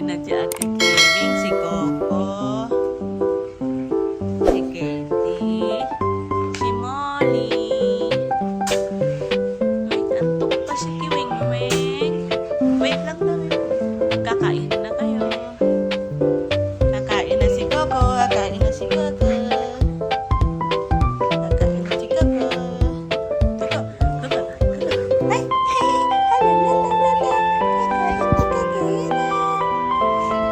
na si Ate Kiwing, si Coco, si Katie, si Molly. Wait, antok pa si Kiwing, Weng. Wait lang na rin. Kakain na kayo. Kakain na si Coco, kakain na si Coco. Kakain na si Coco. Coco, Coco, Coco. Ay!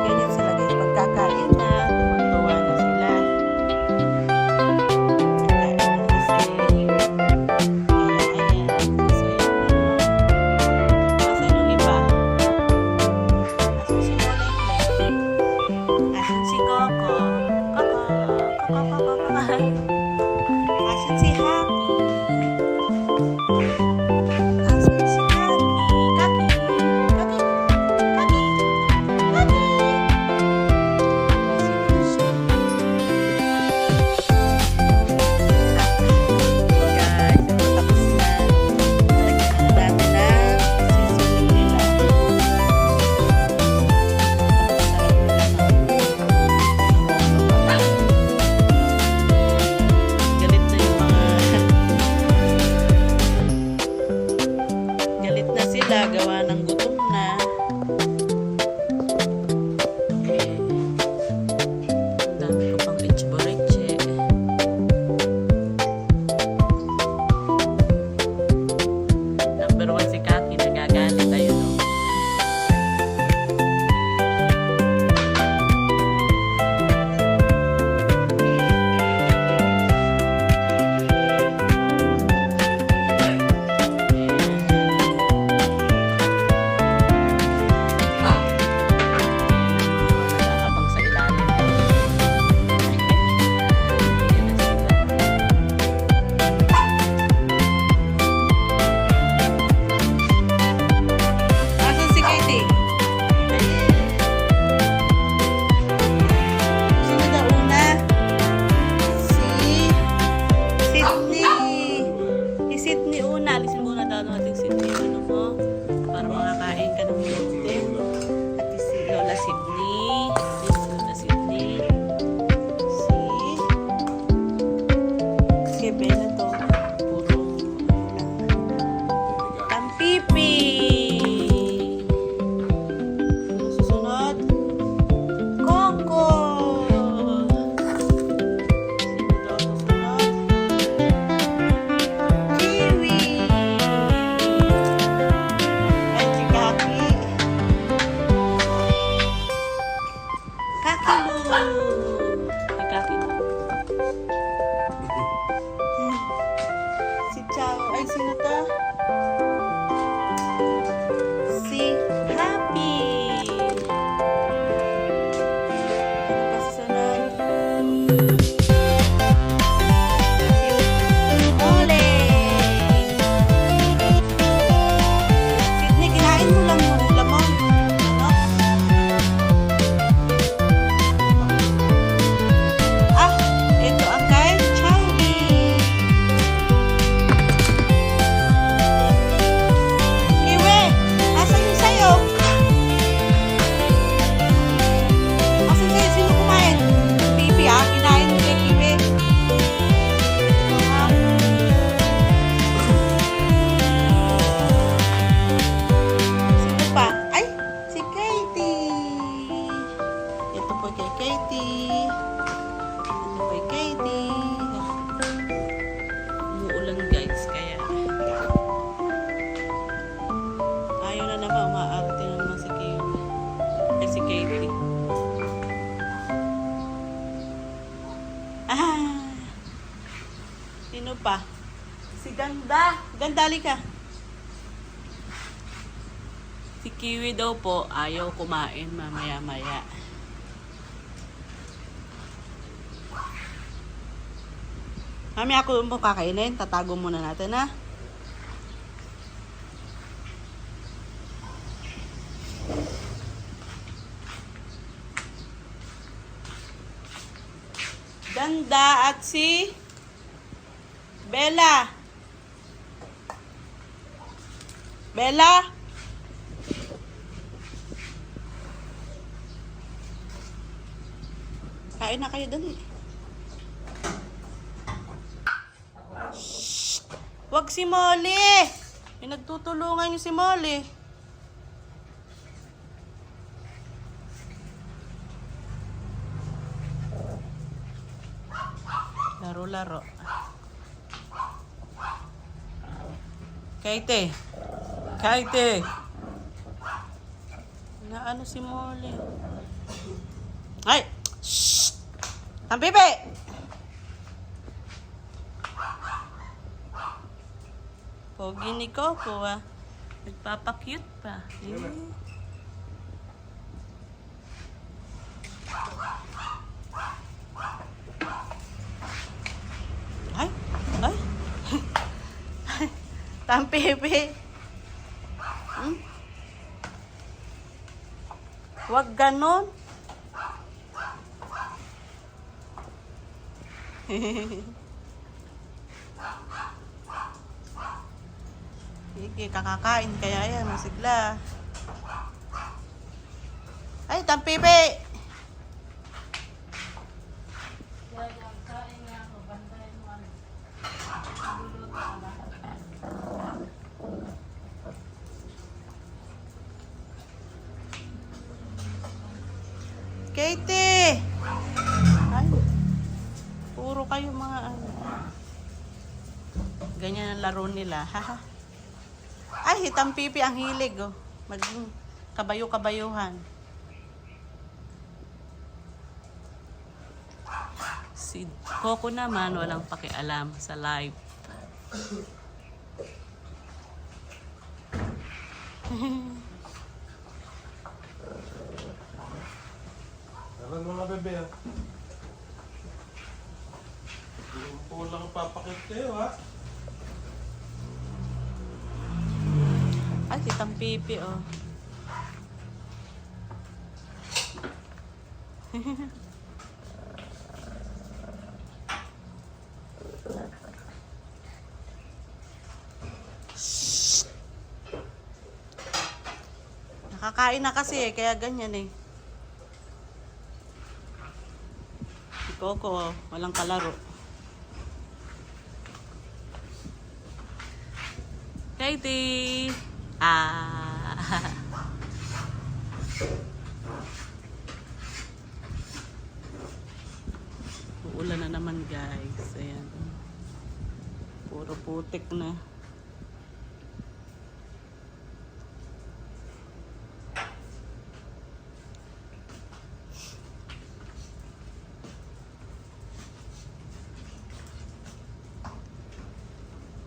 Ganyan sila guys, pagkakain na, tuwang-tuwa na sila. Kakain na kasi. Kaya ayan, sasaya na. Asan yung iba? Asan si Moleng? Asan si Coco? Coco, Coco, Coco, Coco. Asan si Happy? Asan si Kaki? Kaki, Kaki, Kaki, Kaki. Si Lucy. So guys, ito tapos na. Lagyan na natin ang seasoning nila. Galit na yung mga galit na sila, gawa ng gutom na. Ang dami ko pang itch-boriche. Number 1 si Kaki, nagagalit ayun o. Nakahabang sa ilalim. Ayan na sila. Asan si Katie? Sino daw una? Si Sydney. Si Sydney una. Alisin muna daw natin Sydney. Ano mo? Para makakain ka ng mabuti. At si Lola Sydney. Si Lola Sydney. Si Bella to. Puro Tampipi. Ano susunod? Coco. Sino daw susunod? Kiwi. Ay, si Kaki. Kaki mo. Si Kaki mo. Si Chao. Ay, sino to? Si Happy. Ano pa susunod? Si Moleng. Sydney, kinain mo lang yung lamon. Ano? Ah, ito ang kay Chowdy. Kiwi, asan yung sayo? Asan sayo? Sino kumain? Pipi ah, kinain mo kay Kiwi. Ah. Sino pa? Ay, si Katie. Ito po kay Katie. Ito po kay Katie. Umuulan guys, kaya ayaw na naman, umaarte na naman si Katie. Ay, si Katie. Ah! Sino pa? Si Ganda. Ganda, ka. Si Kiwi daw po, ayaw kumain mamaya-maya. Mami, ako mo kakainin. Tatago muna natin, ha? Ganda at si Bella. Bella? Kain na kayo, dali. Shh! Wag si Molly! Pinagtutulungan niyo si Molly. Laro-laro. Kaite. Kaite. Naano si Molly? Ay! Shh! Tampipi! Pogi ni Coco ah. Nagpapakute pa. Ay! Ay! Tampipi! Hmm? Huwag ganon. Sige, kakakain kaya yan, masigla. Ay, Tampipi! Katie! Ay, puro kayo mga ano. Ganyan ang laro nila. Haha. Ay, Tampipi ang hilig. Oh. Maging kabayo-kabayuhan. Si Coco naman walang pakialam sa live. Alam mga bebe ah. Yung po lang papakit kayo ha. Ay, si Tampipi oh. Nakakain na kasi eh, kaya ganyan eh. Si Coco, walang kalaro. Katie! Ah! Uulan na naman guys. Ayan. Puro putik na.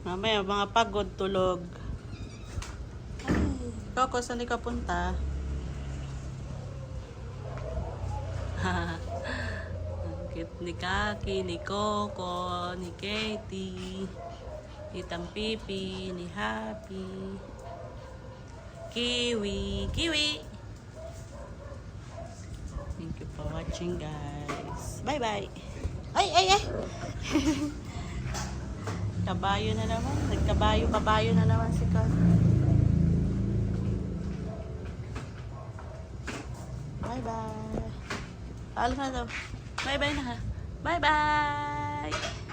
Mamaya, mga pagod, tulog. Ay, Coco, saan ka punta? Ang cute ni Kaki, ni Coco, ni Katie, ni Tampipi, ni Happy, Kiwi, Kiwi. Thank you for watching, guys. Bye-bye. Ay, ay, ay! Kabayo na naman. Nagkabayo-kabayo na naman si Coco. Bye-bye. Paalam na daw. Bye-bye na ha. Bye-bye!